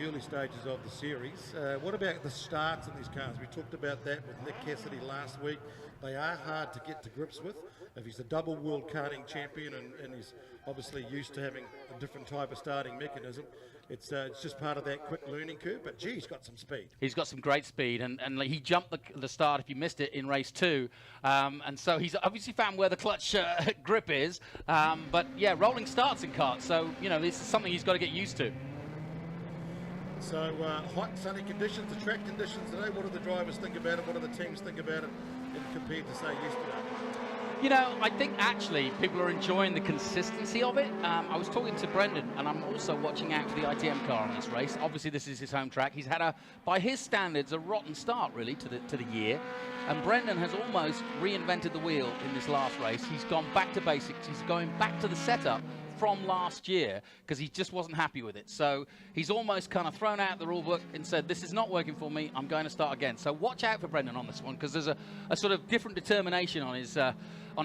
the early stages of the series. What about the starts in these cars? We talked about that with Nick Cassidy last week. They are hard to get to grips with. If he's a double world karting champion and he's obviously used to having a different type of starting mechanism, it's just part of that quick learning curve. But gee, he's got some speed. He's got some great speed, and he jumped the start, if you missed it, in race 2. And so he's obviously found where the clutch grip is. But yeah, rolling starts in karts. So, you know, this is something he's got to get used to. So hot, sunny conditions, the track conditions today, what do the drivers think about it? What do the teams think about it compared to, say, yesterday? You know, I think actually people are enjoying the consistency of it. I was talking to Brendan, and I'm also watching out for the ITM car in this race. Obviously, this is his home track. He's had, by his standards, a rotten start, really, to the year. And Brendan has almost reinvented the wheel in this last race. He's gone back to basics. He's going back to the setup from last year because he just wasn't happy with it. So he's almost kind of thrown out the rule book and said, this is not working for me, I'm going to start again. So watch out for Brendan on this one, because there's a sort of different determination on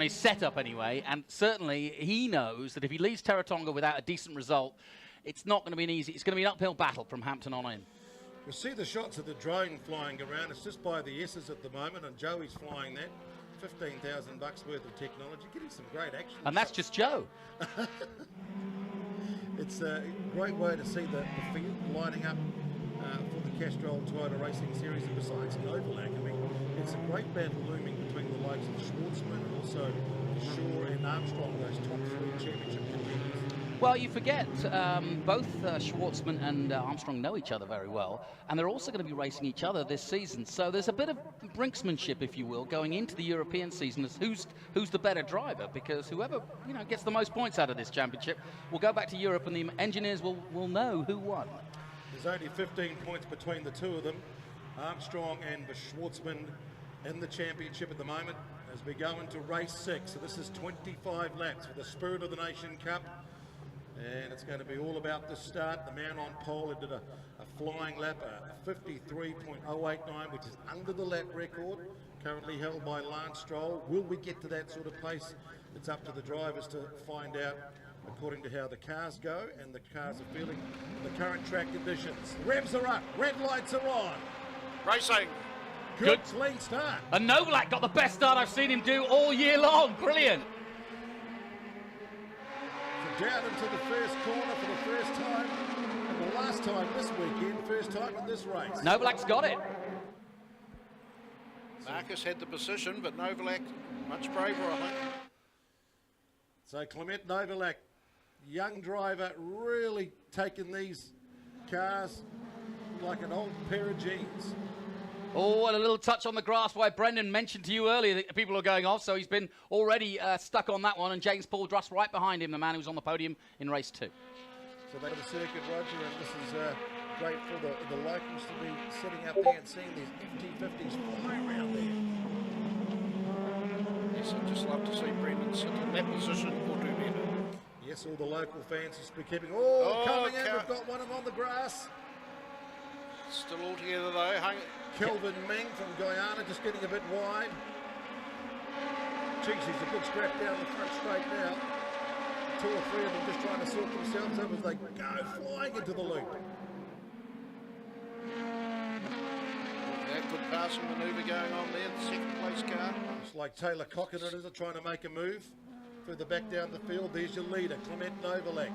his setup anyway, and certainly he knows that if he leaves Teretonga without a decent result, it's not going to be an easy, it's going to be an uphill battle from Hampton on in. You'll see the shots of the drone flying around. It's just by the S's at the moment, and Joey's flying that. $15,000 worth of technology, getting some great action. And that's just Joe. It's a great way to see the field lining up for the Castrol Toyota Racing Series. And besides Novak, I mean, it's a great battle looming between the likes of Schwartzman and also Shaw and Armstrong, those top 3 championship contenders. Well, you forget, both Schwartzman and Armstrong know each other very well, and they're also going to be racing each other this season. So there's a bit of brinksmanship, if you will, going into the European season as who's the better driver, because whoever gets the most points out of this championship will go back to Europe, and the engineers will know who won. There's only 15 points between the two of them, Armstrong and Schwartzman, in the championship at the moment as we go into race 6. So this is 25 laps for the Spirit of the Nation Cup. And it's going to be all about the start. The man on pole did a flying lap, a 53.089, which is under the lap record, currently held by Lance Stroll. Will we get to that sort of pace? It's up to the drivers to find out, according to how the cars go and the cars are feeling in the current track conditions. Revs are up, red lights are on. Racing. Good clean start. And Novak got the best start I've seen him do all year long. Brilliant. Down into the first corner for the first time, and the last time this weekend, first time in this race. Novalak's got it. Marcus had the position, but Novalak much braver, I think. So Clement Novalak, young driver, really taking these cars like an old pair of jeans. Oh, and a little touch on the grass why Brendan mentioned to you earlier that people are going off, so he's been already stuck on that one, and James Paul just right behind him, the man who's on the podium in race 2. So that'll be circuit, Roger, and this is great for the locals to be sitting up there and seeing these FT50s fly around there. Yes, I'd just love to see Brendan sit in that position or do better. Yes, all the local fans just be keeping, coming in, we've got one of them on the grass. Still all together though. Kelvin Ming from Guyana just getting a bit wide. Geez, he's a good scrap down the front straight now. 2 or 3 of them just trying to sort themselves up as they go flying into the loop. That good passing manoeuvre going on there, the second place car. It's like Taylor Cockett, is it, trying to make a move further back down the field. There's your leader, Clement Novalak.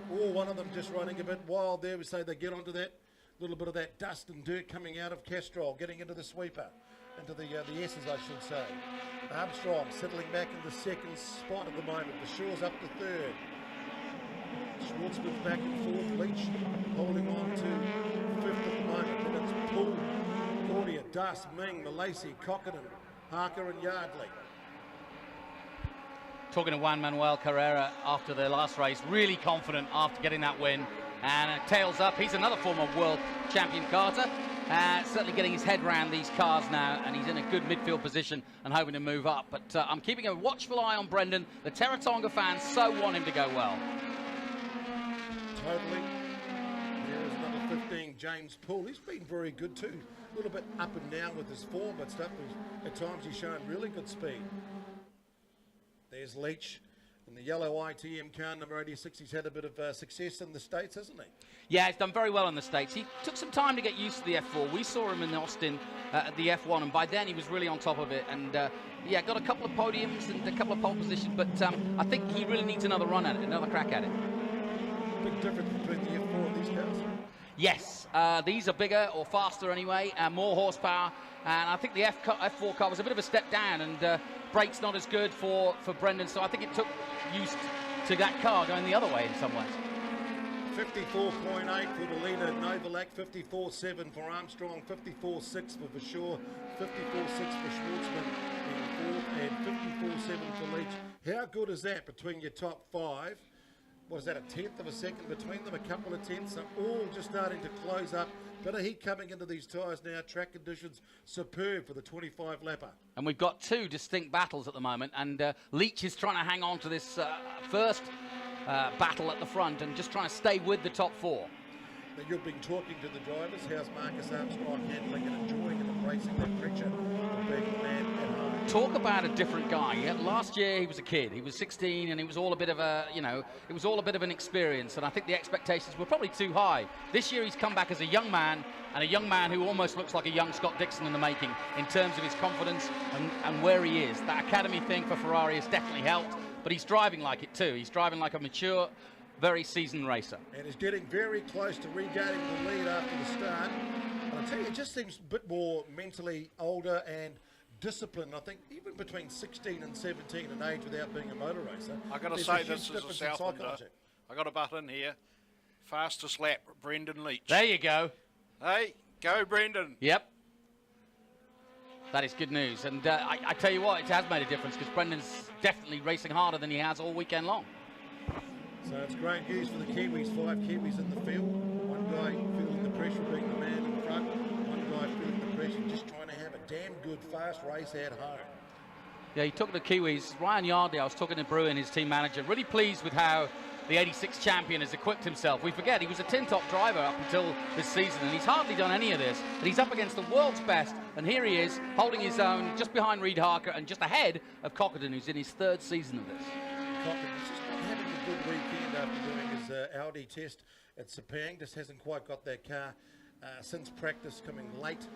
One of them just running a bit wild there. We say they get onto that little bit of that dust and dirt coming out of Castrol, getting into the sweeper, into the S's, I should say. Armstrong settling back in the second spot at the moment. The Shaw's up to 3rd. Schwartzman's back and forth. Leach holding on to 5th at the moment. Then it's Poole, Cordia, Dust, Ming, Malaysi, Cockett, Harker and Yardley. Talking to Juan Manuel Carrera after their last race, really confident after getting that win, and tails up. He's another former world champion karter, certainly getting his head around these cars now, and he's in a good midfield position and hoping to move up. But I'm keeping a watchful eye on Brendan. The Teretonga fans so want him to go well. Totally. There is number 15, James Poole. He's been very good too. A little bit up and down with his form, but stuff. At times he's shown really good speed. There's Leach In the yellow ITM car, number 86, he's had a bit of success in the States, hasn't he? Yeah, he's done very well in the States. He took some time to get used to the F4. We saw him in Austin at the F1, and by then he was really on top of it. And yeah, got a couple of podiums and a couple of pole positions, but I think he really needs another run at it, another crack at it. Big difference between the F4 and these cars? Yes, these are bigger or faster anyway, more horsepower. And I think the F4 car was a bit of a step down, and brakes not as good for Brendan, so I think it took used to that car going the other way in some ways. 54.8 for the leader, Novalak, 54.7 for Armstrong, 54.6 for Verschoor, 54.6 for Schwartzman in fourth, and 54.7 for Leach. How good is that between your top five? Was that a tenth of a second between them, a couple of tenths? So all just starting to close up. Bit of heat coming into these tyres now. Track conditions superb for the 25 lapper. And we've got two distinct battles at the moment, and Leach is trying to hang on to this first battle at the front and just trying to stay with the top four. Now you've been talking to the drivers. How's Marcus Armstrong handling and enjoying and embracing that pressure of being the man at home? Talk about a different guy. Yeah, last year he was a kid. He was 16, and it was all a bit of a, it was all a bit of an experience. And I think the expectations were probably too high. This year he's come back as a young man, and a young man who almost looks like a young Scott Dixon in the making in terms of his confidence and where he is. That academy thing for Ferrari has definitely helped, but he's driving like it too. He's driving like a mature, very seasoned racer. And he's getting very close to regaining the lead after the start. And I tell you, it just seems a bit more mentally older and discipline. I think even between 16 and 17 in age without being a motor racer. I got to say, this is a Southlander. I got a button here. Fastest lap, Brendan Leach. There you go. Hey, go Brendan. Yep. That is good news. And I tell you what, it has made a difference because Brendan's definitely racing harder than he has all weekend long. So it's great news for the Kiwis. 5 Kiwis in the field. One guy feeling the pressure being the man in front. One guy feeling the pressure just trying to have a damn good fast race at home. Yeah, he took the Kiwis. Ryan Yardley, I was talking to Bruin, his team manager, really pleased with how the 86 champion has equipped himself. We forget he was a tin-top driver up until this season, and he's hardly done any of this. But he's up against the world's best, and here he is, holding his own, just behind Reid Harker and just ahead of Cockerdon, who's in his 3rd season of this. Cockerdon's just not having a good weekend after doing his Audi test at Sepang. Just hasn't quite got that car since practice, coming late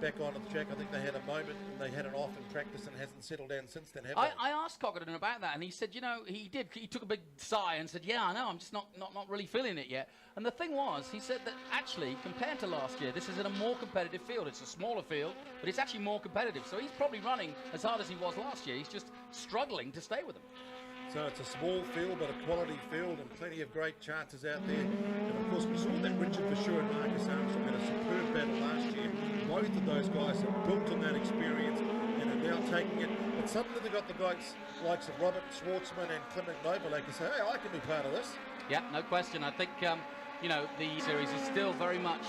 back onto the track. I think they had a moment and they had it off in practice and hasn't settled down since then, have they? I asked Cockerdon about that, and he said, he took a big sigh and said, yeah, I know, I'm just not really feeling it yet. And the thing was, he said that actually, compared to last year, this is in a more competitive field. It's a smaller field, but it's actually more competitive. So he's probably running as hard as he was last year. He's just struggling to stay with them. So it's a small field, but a quality field, and plenty of great chances out there. And of course, we saw that Richard Verschoor and Marcus Armstrong had a superb battle last year. Both of those guys have built on that experience and are now taking it. But suddenly they've got the guys likes of Robert Schwartzman and Clement Novalak who say, hey, I can be part of this. Yeah, no question. I think, the series is still very much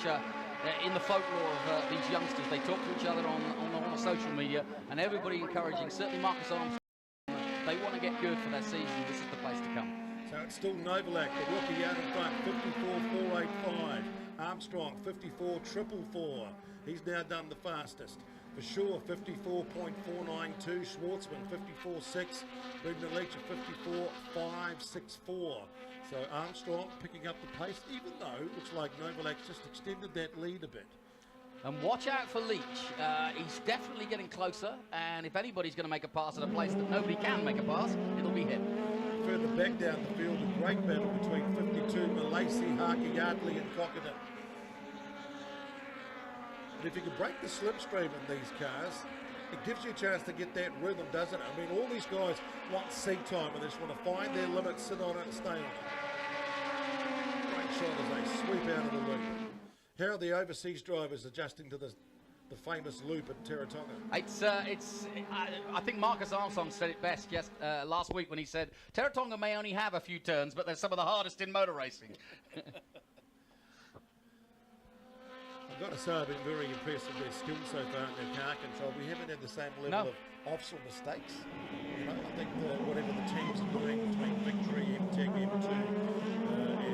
in the folklore of these youngsters. They talk to each other on social media, and everybody encouraging, certainly Marcus Armstrong. They want to get good for their season. This is the place to come. So it's still Novalak, the rookie out in front, 54.485. Armstrong, 54.444. He's now done the fastest. Verschoor, 54.492. Schwartzman, 54.6. Brendan Leach at 54.564. So Armstrong picking up the pace, even though it looks like Novalak's just extended that lead a bit. And watch out for Leach. He's definitely getting closer, and if anybody's going to make a pass at a place that nobody can make a pass, it'll be him. Further back down the field, a great battle between 52, Malaysi, Harker, Yardley and Cockerdon. But if you can break the slipstream in these cars, it gives you a chance to get that rhythm, doesn't it? I mean, all these guys want seat time, and they just want to find their limit, sit on it, and stay on it. Great shot as they sweep out of the loop. How are the overseas drivers adjusting to the famous loop at Teretonga? I think Marcus Armstrong said it best last week when he said, Teretonga may only have a few turns, but they're some of the hardest in motor racing. I've got to say I've been very impressed with their skill so far in their car control. We haven't had the same level of offshore mistakes. I think whatever the teams are doing between Victory, M-Tech, M2,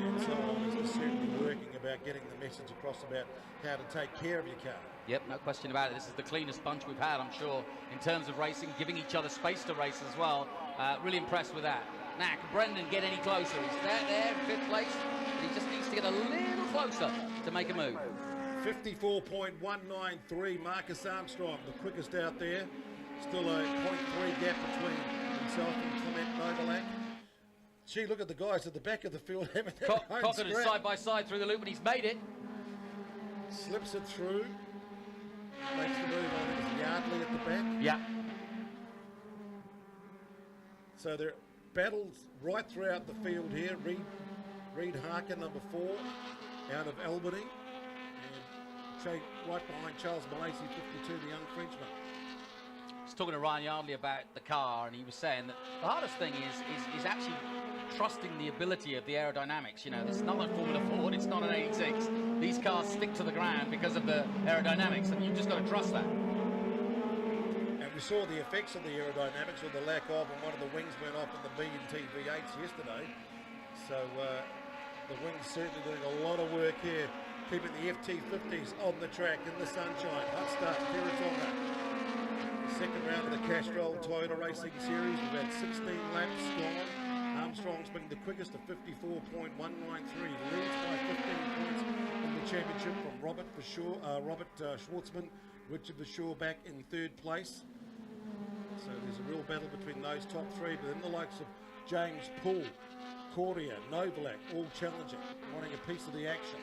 and so on is certainly working about getting the message across about how to take care of your car. Yep, no question about it. This is the cleanest bunch we've had, I'm sure, in terms of racing, giving each other space to race as well. Really impressed with that. Now, can Brendan get any closer? He's there, 5th place, but he just needs to get a little closer to make a move. 54.193, Marcus Armstrong, the quickest out there. Still a 0.3 gap between himself and Clement Novalak. Gee, look at the guys at the back of the field having their own Cocketed scrap. side by side through the loop, and he's made it. Slips it through. Makes the move on his Yardley at the back. Yeah. So there are battles right throughout the field here. Reed Harker, number 4, out of Albany. And right behind Charles Malasey, 52, the young Frenchman. I was talking to Ryan Yardley about the car, and he was saying that the hardest thing is actually trusting the ability of the aerodynamics. You know, it's not a Formula Ford, it's not an 86. These cars stick to the ground because of the aerodynamics, and you've just got to trust that. And we saw the effects of the aerodynamics, or the lack of, and one of the wings went off in the B&T V8s yesterday. So the wings certainly doing a lot of work here, keeping the FT50s on the track in the sunshine. Hot start, Teretonga. Second round of the Castrol Toyota Racing Series. We've had 16 laps gone. Armstrong's been the quickest at 54.193. Leads by 15 points in the championship from Robert Schwartzman. Richard Verschoor back in 3rd place. So there's a real battle between those top 3. But then the likes of James Poole, Cordia, Novalak, all challenging, wanting a piece of the action.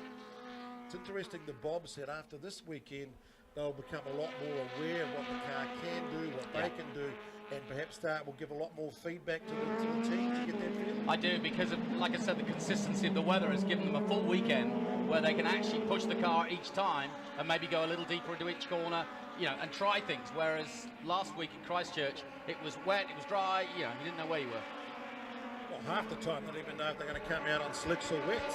It's interesting that Bob said after this weekend, they'll become a lot more aware of what the car can do, what they can do, and perhaps will give a lot more feedback to the team to get their feeling. I do, because of, like I said, the consistency of the weather has given them a full weekend where they can actually push the car each time and maybe go a little deeper into each corner, you know, and try things. Whereas last week in Christchurch, it was wet, it was dry, you know, you didn't know where you were. Well, half the time they don't even know if they're going to come out on slicks or wets.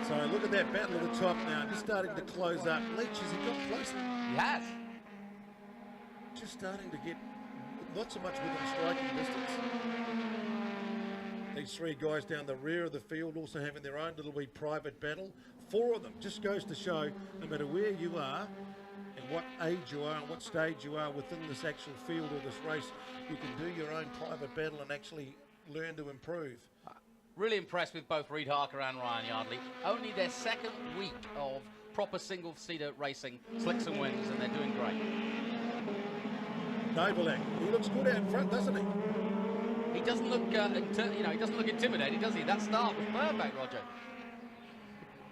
So look at that battle at the top now, just starting to close up. Leach, has he got closer? He has. Just starting to get not so much within striking distance. These 3 guys down the rear of the field also having their own little wee private battle. 4 of them, just goes to show no matter where you are and what age you are and what stage you are within this actual field or this race, you can do your own private battle and actually learn to improve. Really impressed with both Reed Harker and Ryan Yardley. Only their 2nd week of proper single-seater racing, slicks and wins, and they're doing great. Novalak, he looks good out front, doesn't he? He doesn't look, he doesn't look intimidating, does he? That start was perfect, Roger.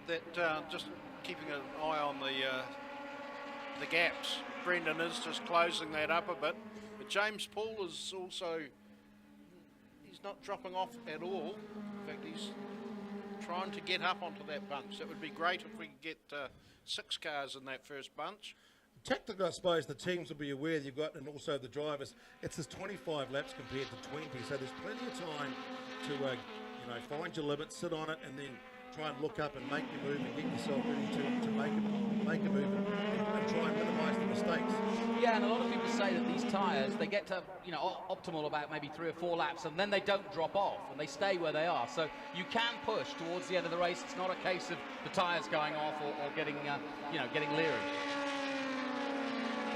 That just keeping an eye on the gaps. Brendan is just closing that up a bit, but James Poole is also. He's not dropping off at all. In fact, he's trying to get up onto that bunch. That would be great if we could get 6 cars in that first bunch. Tactically, I suppose the teams will be aware you've got, and also the drivers. It's just 25 laps compared to 20, so there's plenty of time to, find your limit, sit on it, and then try and look up and make your move and get yourself ready to make a move and try and minimise the mistakes. Yeah, and a lot of people say that these tyres, they get to, optimal about maybe 3 or 4 laps, and then they don't drop off, and they stay where they are. So you can push towards the end of the race. It's not a case of the tyres going off or getting, getting leery.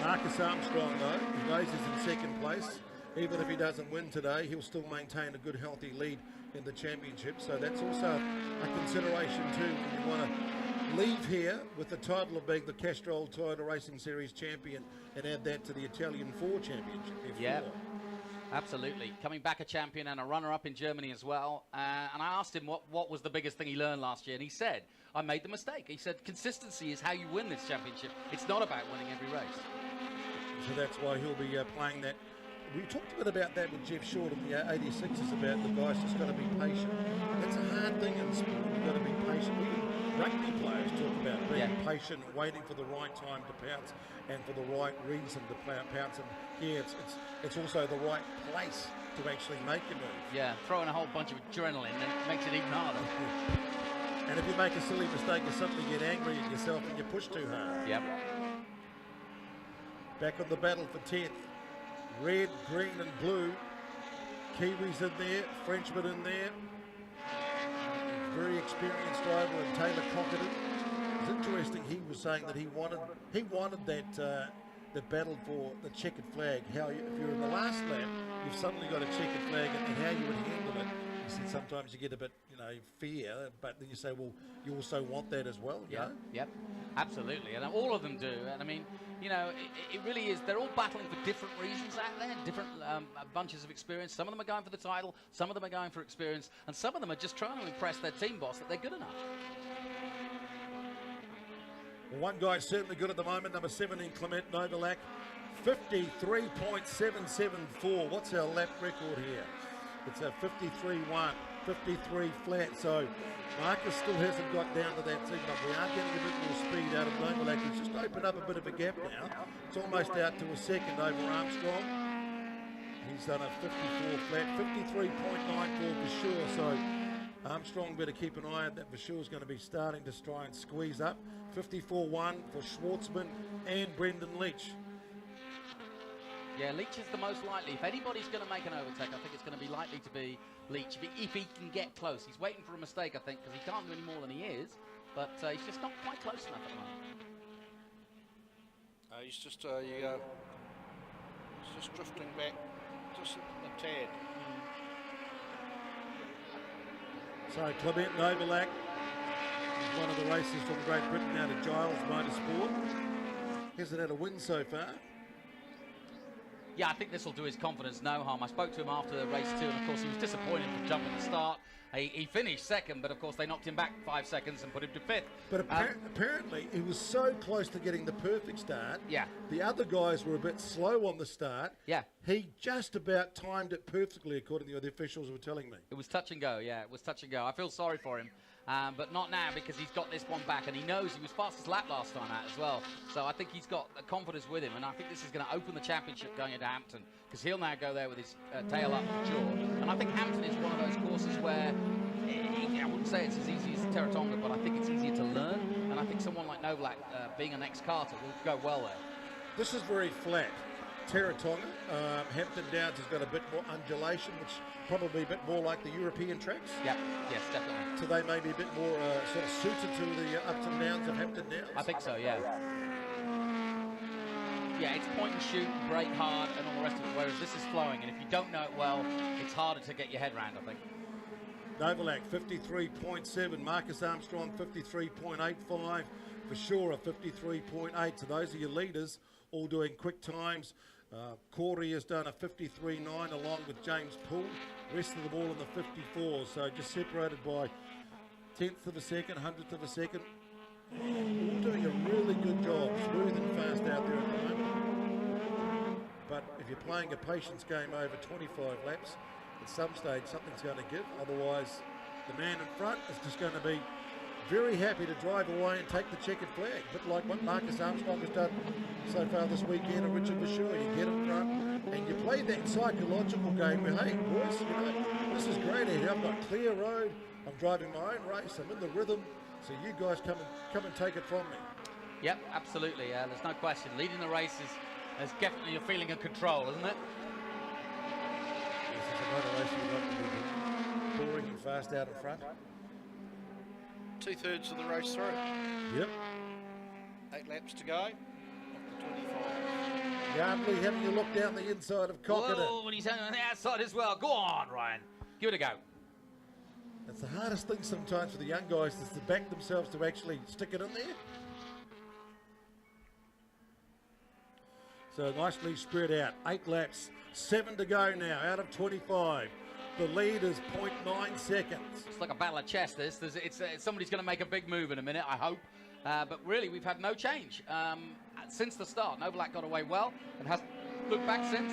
Marcus Armstrong, though, he knows he's in 2nd place. Even if he doesn't win today, he'll still maintain a good, healthy lead in the championship. So that's also a consideration too when you want to leave here with the title of being the Castrol Toyota Racing Series champion and add that to the Italian 4 championship. Yeah, absolutely. Coming back a champion and a runner-up in Germany as well. And I asked him what was the biggest thing he learned last year, and he said, I made the mistake. He said, consistency is how you win this championship. It's not about winning every race. So that's why he'll be playing that. We talked a bit about that with Jeff Short in the 86s about the guys just got to be patient. That's a hard thing in sport. You've got to be patient. Even rugby players talk about being patient, waiting for the right time to pounce and for the right reason to pounce. And yeah, it's also the right place to actually make your move. Yeah, throwing a whole bunch of adrenaline and it makes it even harder. And if you make a silly mistake, you suddenly get angry at yourself and you push too hard. Yep. Back on the battle for 10th. Red, green and blue. Kiwis in there, Frenchman in there. Very experienced driver and Taylor Cockerton. It's interesting, he was saying that he wanted that that battled for the checkered flag, how if you're in the last lap, you've suddenly got a checkered flag, and how you would handle it. He said sometimes you get a bit, fear, but then you say, well, you also want that as well. Yep, absolutely, and all of them do. And I mean, it really is. They're all battling for different reasons out there, different bunches of experience. Some of them are going for the title, some of them are going for experience, and some of them are just trying to impress their team boss that they're good enough. Well, one guy's certainly good at the moment, number 17, Clement Novalak, 53.774. What's our lap record here? It's a 53.1, 53 flat. So Marcus still hasn't got down to that seat, but we are getting a bit more speed out of Novalak. He's just opened up a bit of a gap now. It's almost out to a second over Armstrong. He's done a 54 flat, 53.94 for sure. So Armstrong better keep an eye on that. For sure is going to be starting to try and squeeze up. 54.1 for Schwartzman and Brendan Leach. Yeah, Leach is the most likely. If anybody's going to make an overtake, I think it's going to be likely to be Leach if he can get close. He's waiting for a mistake, I think, because he can't do any more than he is, but he's just not quite close enough at the moment. He's just drifting back just a tad. So Clement Novalak, one of the racers from Great Britain out of Giles Motorsport. Hasn't had a win so far. Yeah, I think this will do his confidence no harm. I spoke to him after race 2, and of course he was disappointed for jumping at the start. He finished second, but of course they knocked him back 5 seconds and put him to 5th. But apparently he was so close to getting the perfect start. Yeah. The other guys were a bit slow on the start. Yeah. He just about timed it perfectly, according to what the officials were telling me. It was touch and go, yeah, it was touch and go. I feel sorry for him. But not now, because he's got this one back, and he knows he was fastest lap last time out as well. So I think he's got the confidence with him, and I think this is going to open the championship going into Hampton, because he'll now go there with his tail up for sure. And I think Hampton is one of those courses where, I wouldn't say it's as easy as Teretonga, but I think it's easier to learn, and I think someone like Novalak, being an ex-karter, will go well there. This is very flat. Teretonga, Hampton Downs has got a bit more undulation, which probably a bit more like the European tracks. Yeah, yes, definitely. So they may be a bit more sort of suited to the ups and downs of Hampton Downs. I think so, yeah. Yeah, it's point and shoot, brake hard, and all the rest of it, whereas this is flowing, and if you don't know it well, it's harder to get your head around, I think. Novalak, 53.7. Marcus Armstrong, 53.85. For sure, a 53.8. So those are your leaders, all doing quick times. Corey has done a 53.9 along with James Poole. Rest of them all in the 54s. So just separated by 10th of a second, 100th of a second. All doing a really good job. Smooth and fast out there at the moment. But if you're playing a patience game over 25 laps, at some stage something's going to give. Otherwise, the man in front is just going to be very happy to drive away and take the checkered flag. A bit like what Marcus Armstrong has done so far this weekend, and Richard Bashir. You get in front and you play that psychological game where, hey, boys, this is great here. I've got clear road. I'm driving my own race. I'm in the rhythm. So you guys come and take it from me. Yep, absolutely. There's no question. Leading the race is definitely a feeling of control, isn't it? This is another race you'd love to be boring and fast out in front. 2/3 of the race through. Yep. 8 laps to go. Off the 25. Yardley having a look down the inside of Cockett. Oh, and he's on the outside as well. Go on, Ryan. Give it a go. It's the hardest thing sometimes for the young guys is to back themselves to actually stick it in there. So nicely spread out. 8 laps, 7 to go now out of 25. The lead is 0.9 seconds. It's like a battle of chess, this. Somebody's going to make a big move in a minute, I hope. But really, we've had no change since the start. Novalak got away well and hasn't looked back since.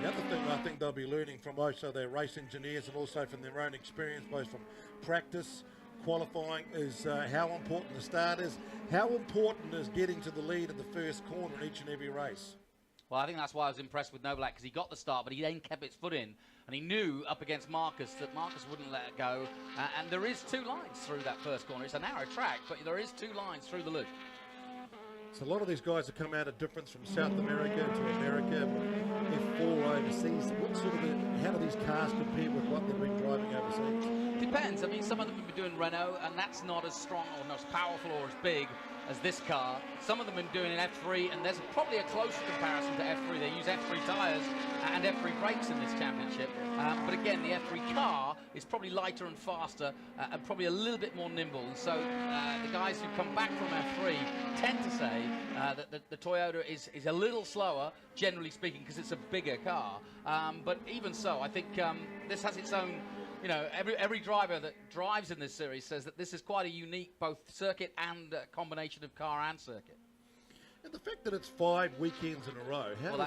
The other thing I think they'll be learning from also their race engineers and also from their own experience, both from practice, qualifying, is how important the start is. How important is getting to the lead at the first corner in each and every race? Well, I think that's why I was impressed with Novalak, because he got the start, but he then kept his foot in. And he knew up against Marcus that Marcus wouldn't let it go. And there is 2 lines through that first corner. It's a narrow track, but there is 2 lines through the loop. So a lot of these guys have come out of difference from South America to America, F4 overseas. What sort of how do these cars compare with what they've been driving overseas? Depends. I mean, some of them have been doing Renault, and that's not as strong or not as powerful or as big as this car. Some of them have been doing an F3, and there's probably a closer comparison to F3. They use F3 tyres and F3 brakes in this championship. But again, the F3 car is probably lighter and faster and probably a little bit more nimble. And so the guys who come back from F3 tend to say that the Toyota is a little slower, generally speaking, because it's a bigger car. But even so, I think this has its own, you know, every driver that drives in this series says that this is quite a unique both circuit and combination of car and circuit. And the fact that it's 5 weekends in a row, how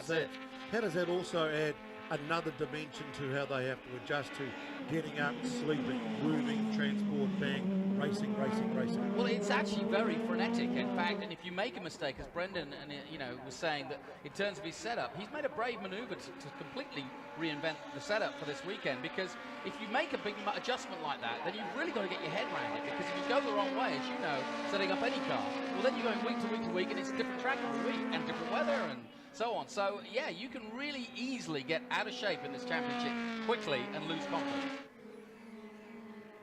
does that also add another dimension to how they have to adjust to getting up, sleeping, moving, transport, bang, racing? Well, it's actually very frenetic, in fact, and if you make a mistake, as Brendan was saying, that in terms of his setup, he's made a brave manoeuvre to completely reinvent the setup for this weekend, because if you make a big adjustment like that, then you've really got to get your head around it, because if you go the wrong way, as you know, setting up any car, well, then you're going week to week to week, and it's a different track every week, and different weather, and so on. So, yeah, you can really easily get out of shape in this championship quickly and lose confidence.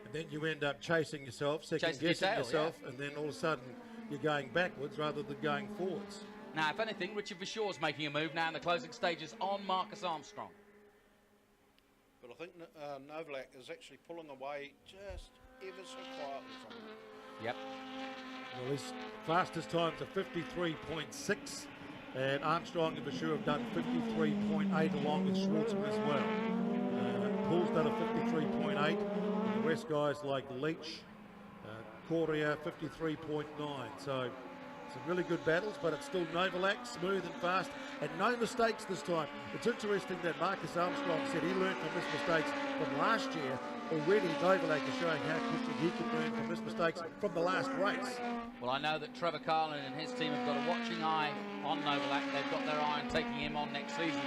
And then you end up chasing yourself, second-guessing yourself, yeah. And then all of a sudden you're going backwards rather than going forwards. Now, if anything, Richard Vachur's making a move now in the closing stages on Marcus Armstrong. But I think Novalak is actually pulling away just ever so quietly from him. Yep. Well, his fastest times are 53.6. And Armstrong and Vachur have done 53.8 along with Schwartzman as well. Paul's done a 53.8. The rest guys like Leach, Correa 53.9. So some really good battles, but it's still Novalak, smooth and fast, and no mistakes this time. It's interesting that Marcus Armstrong said he learned from his mistakes from last year. Already Novalak is showing how quickly he can learn from his mistakes from the last race. Well, I know that Trevor Carlin and his team have got a watching eye on Novalak. They've got their eye on taking him on next season.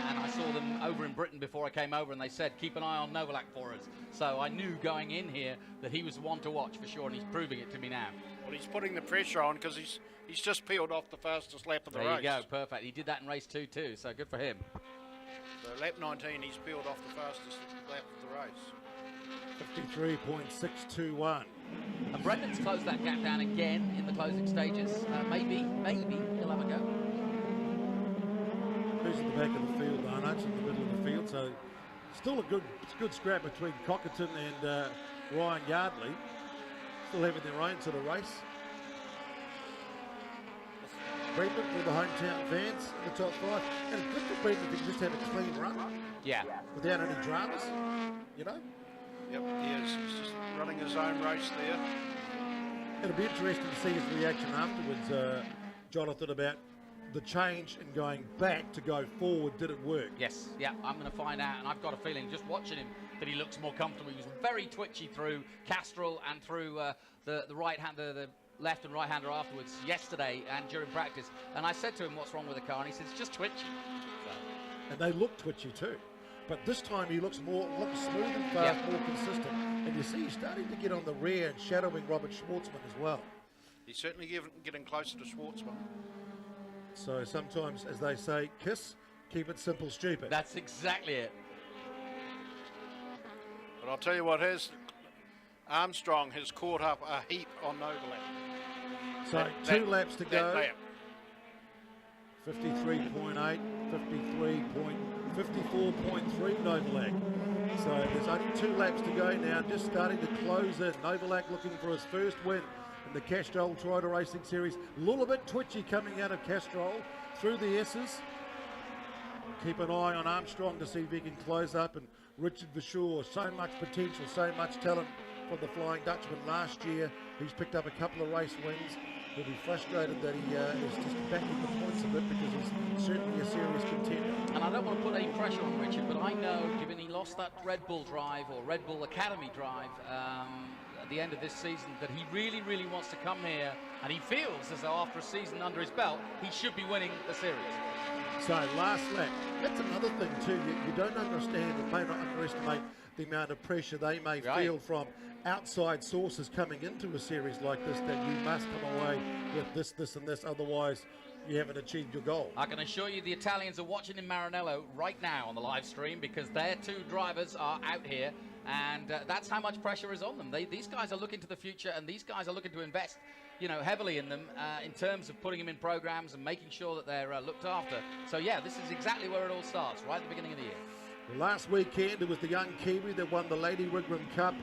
And I saw them over in Britain before I came over, and they said, keep an eye on Novalak for us. So I knew going in here that he was one to watch for sure, and he's proving it to me now. Well, he's putting the pressure on because he's just peeled off the fastest lap of the race. There you go, perfect. He did that in race 2 too, so good for him. So lap 19, he's peeled off the fastest lap of the race. 53.621. And Brendan's closed that gap down again in the closing stages. Maybe he'll have a go. Who's at the back of the field? Arnott's in the middle of the field, so still a good scrap between Cockerton and Ryan Yardley. Still having their own sort of race. Brendan with the hometown fans in the top 5. And it's good for Brendan to just have a clean run. Yeah. Without any dramas, you know? Yep, he is. He's just running his own race there. It'll be interesting to see his reaction afterwards, Jonathan, about the change in going back to go forward. Did it work? Yes, yeah, I'm going to find out, and I've got a feeling just watching him that he looks more comfortable. He was very twitchy through Castrol and through the right hand, the left and right hander afterwards yesterday and during practice. And I said to him, what's wrong with the car? And he said, it's just twitchy. So. And they look twitchy too. But this time he looks smooth and fast, more consistent. And you see he's starting to get on the rear and shadowing Robert Schwartzman as well. He's certainly getting closer to Schwartzman. So sometimes, as they say, kiss, keep it simple, stupid. That's exactly it. But I'll tell you what, Armstrong has caught up a heap on Novalak. So 2 laps to go. 53.8, 54.3 Novalak. So there's only 2 laps to go now, just starting to close in. Novalak looking for his first win in the Castrol Toyota Racing Series. A little bit twitchy coming out of Castrol through the S's. Keep an eye on Armstrong to see if he can close up, and Richard Vachur, so much potential, so much talent from the Flying Dutchman last year. He's picked up a couple of race wins. He'll be frustrated that he is just backing the points a bit, because he's certainly a serious contender. And I don't want to put any pressure on Richard, but I know, given he lost that Red Bull drive or Red Bull Academy drive at the end of this season, that he really, really wants to come here, and he feels as though after a season under his belt, he should be winning the series. So last lap, that's another thing too. You don't understand, or may not underestimate the amount of pressure they may feel from outside sources coming into a series like this, that you must come away with this and this, otherwise you haven't achieved your goal. I can assure you the Italians are watching in Maranello right now on the live stream, because their 2 drivers are out here And that's how much pressure is on them. These guys are looking to the future, and these guys are looking to invest, you know, heavily in them in terms of putting them in programs and making sure that they're looked after. So yeah, this is exactly where it all starts, right at the beginning of the year. Well, last weekend it was the young Kiwi that won the Lady Wigram Cup.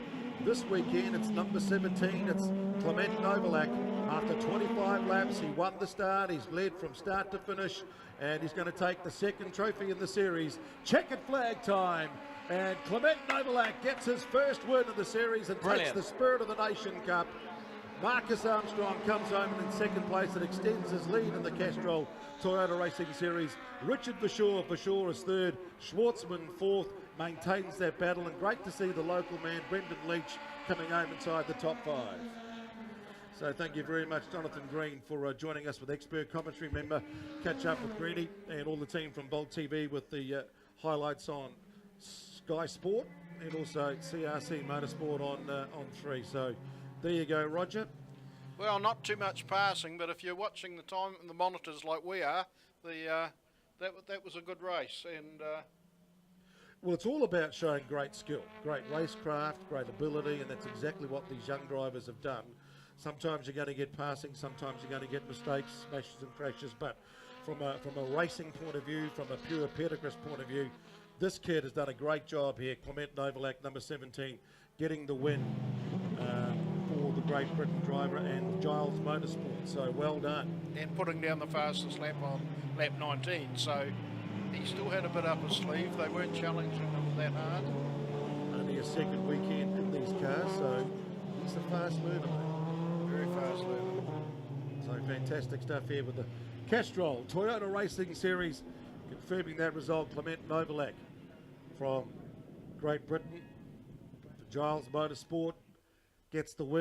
This weekend it's number 17, it's Clement Novalak. After 25 laps, he won the start, he's led from start to finish, and he's going to take the second trophy in the series. Checkered flag time, and Clement Novalak gets his first win of the series and takes the Spirit of the Nation Cup. Marcus Armstrong comes home in second place and extends his lead in the Castrol Toyota Racing Series. Richard Verschoor is third, Schwartzman fourth, maintains that battle, and great to see the local man Brendan Leach coming home inside the top 5. So thank you very much, Jonathan Green, for joining us with expert commentary. Remember, catch up with Greenie and all the team from Bolt TV with the highlights on Sky Sport and also CRC Motorsport on 3. So there you go, Roger. Well, not too much passing, but if you're watching the time and the monitors like we are, that was a good race. And well, it's all about showing great skill, great racecraft, great ability, and that's exactly what these young drivers have done. Sometimes you're going to get passing, sometimes you're going to get mistakes, smashes and crashes, but from a racing point of view, from a pure pedigree point of view, this kid has done a great job here. Clement Novalak, number 17, getting the win for the Great Britain driver and Giles Motorsport, so well done. And putting down the fastest lap on lap 19, so he still had a bit up his sleeve. They weren't challenging him that hard. Only a second weekend in these cars, so he's a fast mover, mate. Very fast learner. So fantastic stuff here with the Castrol Toyota Racing Series, confirming that result. Clement Novalak from Great Britain, Giles Motorsport gets the win.